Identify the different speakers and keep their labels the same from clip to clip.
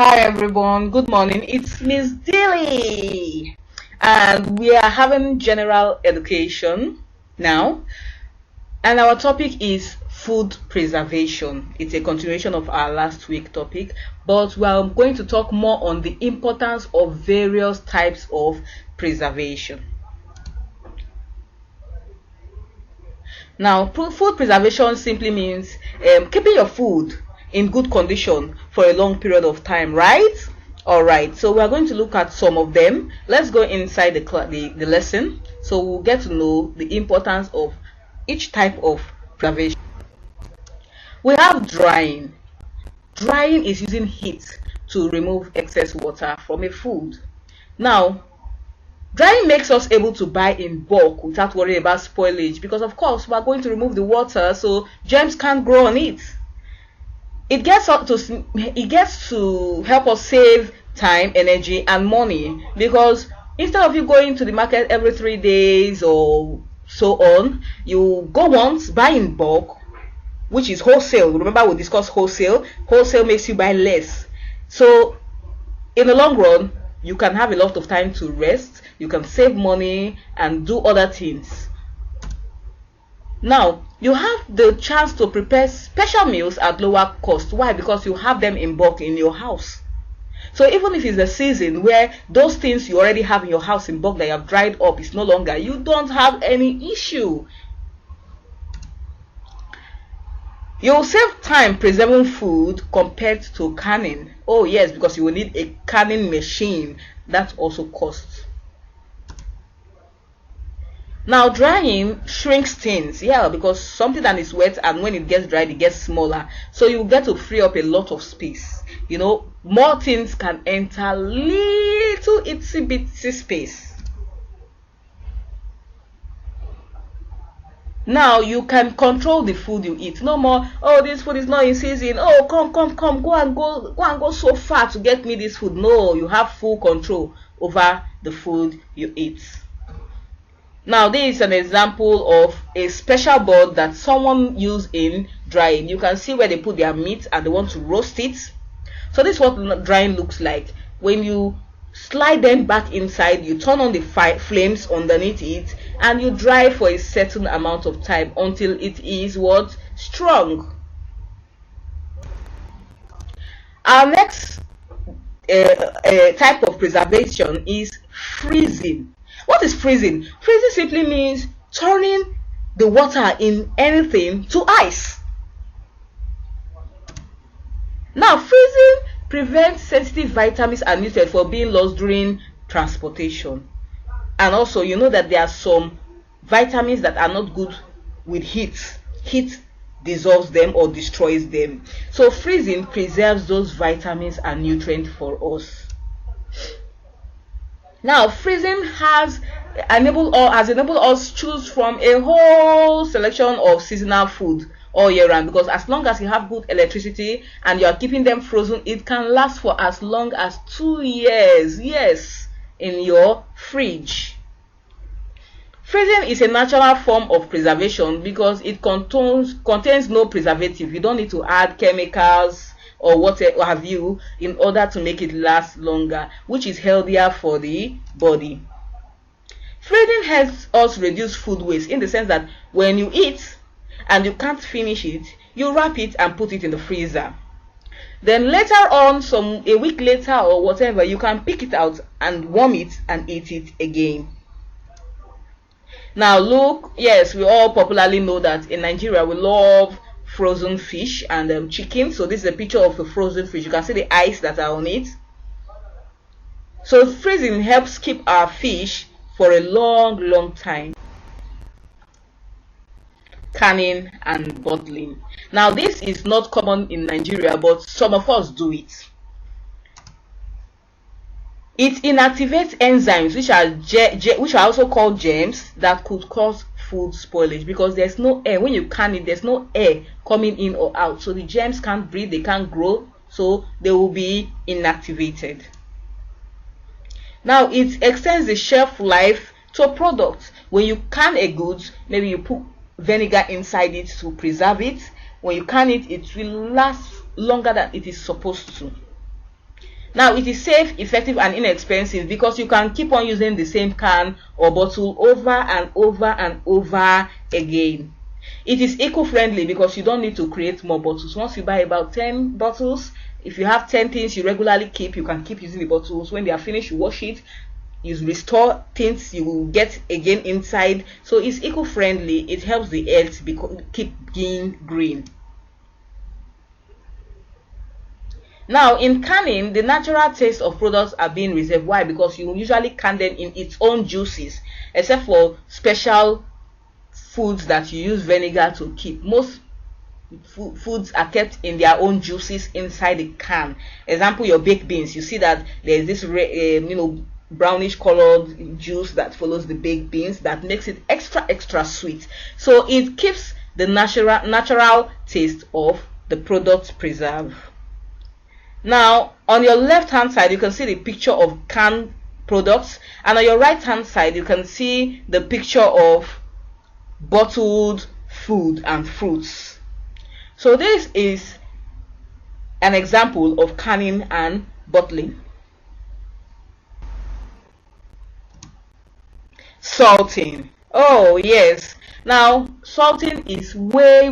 Speaker 1: Hi everyone, good morning. It's Miss Dilly, and we are having general education now. And our topic is food preservation. It's a continuation of our last week topic, but we are going to talk more on the importance of various types of preservation. Now, food preservation simply means keeping your food in good condition for a long period of time, right? All right, so we are going to look at some of them. Let's go inside the lesson so we'll get to know the importance of each type of preservation. We have drying. Drying is using heat to remove excess water from a food. Now, drying makes us able to buy in bulk without worrying about spoilage, because of course we are going to remove the water so germs can't grow on it. It gets to help us save time, energy and money, because instead of you going to the market every 3 days or so on, you go once, buy in bulk, which is wholesale. Remember, we discussed wholesale. Wholesale makes you buy less, so in the long run you can have a lot of time to rest, you can save money and do other things. Now you have the chance to prepare special meals at lower cost. Why? Because you have them in bulk in your house. So even if it's a season where those things you already have in your house in bulk that you have dried up is no longer, you don't have any issue. You'll save time preserving food compared to canning. Oh yes, because you will need a canning machine. That also costs. Now drying shrinks things, yeah, because something that is wet and when it gets dried it gets smaller, so you get to free up a lot of space. More things can enter little itsy bitsy space. Now you can control the food you eat. No more, oh, this food is not in season, oh, come, go so far to get me this food. No, you have full control over the food you eat. Now this is an example of a special board that someone used in drying. You can see where they put their meat and they want to roast it. So this is what drying looks like. When you slide them back inside, you turn on the flames underneath it and you dry for a certain amount of time until it is what? Strong. Our next type of preservation is freezing. What is freezing? Freezing simply means turning the water in anything to ice. Now, freezing prevents sensitive vitamins and nutrients from being lost during transportation. And also, you know that there are some vitamins that are not good with heat. Heat dissolves them or destroys them. So freezing preserves those vitamins and nutrients for us. Now, freezing has enabled us choose from a whole selection of seasonal food all year round, because as long as you have good electricity and you are keeping them frozen, it can last for as long as 2 years, yes, in your fridge. Freezing is a natural form of preservation because it contains no preservative. You don't need to add chemicals or what have you in order to make it last longer, which is healthier for the body. Freezing helps us reduce food waste in the sense that when you eat and you can't finish it, you wrap it and put it in the freezer. Then later on, a week later or whatever, you can pick it out and warm it and eat it again. Now look, yes, we all popularly know that in Nigeria we love frozen fish and chicken. So this is a picture of a frozen fish. You can see the ice that are on it. So freezing helps keep our fish for a long time. Canning and bottling. Now this is not common in Nigeria, but some of us do it. It inactivates enzymes which are also called germs that could cause food spoilage, because there's no air. When you can it, there's no air coming in or out, so the germs can't breathe, they can't grow, so they will be inactivated. Now it extends the shelf life to a product. When you can a goods, maybe you put vinegar inside it to preserve it. When you can it will last longer than it is supposed to. Now it is safe, effective, and inexpensive because you can keep on using the same can or bottle over and over and over again. It is eco-friendly because you don't need to create more bottles. Once you buy about 10 bottles, if you have 10 things you regularly keep, you can keep using the bottles. When they are finished, you wash it, you restore things you will get again inside. So it's eco-friendly. It helps the earth keep being green. Now in canning, the natural taste of products are being reserved. Why? Because you usually can them in its own juices, except for special foods that you use vinegar to keep. Most foods are kept in their own juices inside the can. Example, your baked beans, you see that there's this brownish colored juice that follows the baked beans that makes it extra sweet. So it keeps the natural taste of the product preserved. Now on your left hand side you can see the picture of canned products, and on your right hand side you can see the picture of bottled food and fruits. So this is an example of canning and bottling. Salting. Oh yes, now salting is way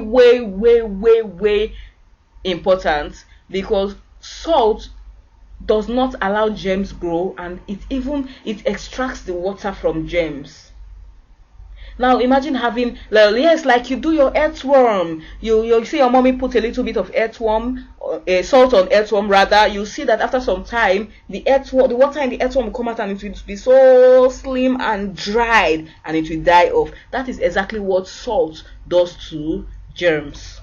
Speaker 1: important because salt does not allow germs grow, and it extracts the water from germs. Now imagine having, yes, like you do your earthworm, you see your mommy put a little bit of earthworm, salt on earthworm rather. You see that after some time the water in the earthworm will come out and it will be so slim and dried and it will die off. That is exactly what salt does to germs.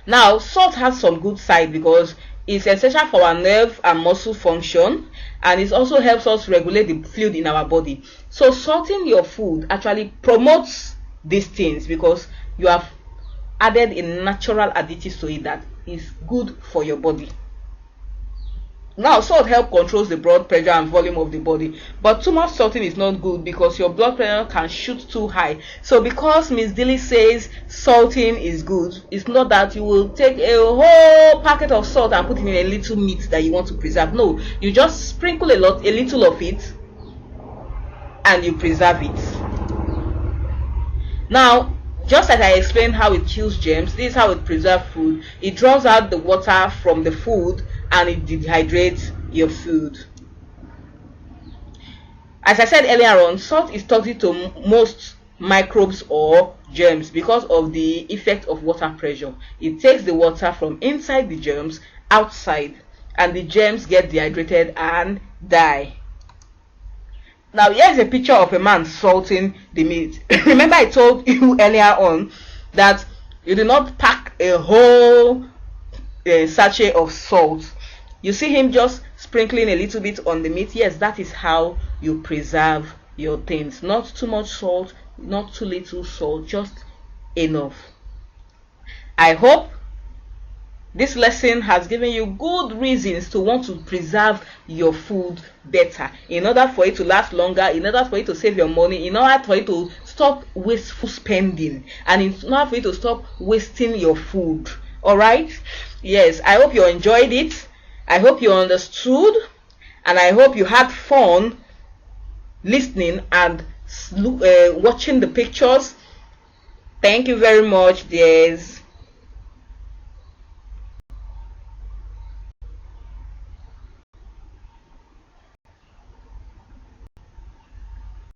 Speaker 1: Now salt has some good side because it's essential for our nerve and muscle function, and it also helps us regulate the fluid in our body. So salting your food actually promotes these things because you have added a natural additives to it that is good for your body. Now salt helps controls the blood pressure and volume of the body, but too much salting is not good because your blood pressure can shoot too high. So because Miss Dilly says salting is good, it's not that you will take a whole packet of salt and put it in a little meat that you want to preserve. No, you just sprinkle a little of it and you preserve it. Now just like I explained how it kills germs, this is how it preserves food. It draws out the water from the food and it dehydrates your food. As I said earlier on, salt is toxic to most microbes or germs because of the effect of water pressure. It takes the water from inside the germs outside, and the germs get dehydrated and die. Now here's a picture of a man salting the meat. Remember I told you earlier on that you do not pack a whole sachet of salt. You see him just sprinkling a little bit on the meat. Yes, that is how you preserve your things. Not too much salt, not too little salt, just enough. I hope this lesson has given you good reasons to want to preserve your food better, in order for it to last longer, in order for you to save your money, in order for you to stop wasteful spending, and in order for you to stop wasting your food. All right? Yes, I hope you enjoyed it. I hope you understood, and I hope you had fun listening and watching the pictures. Thank you very much, dears.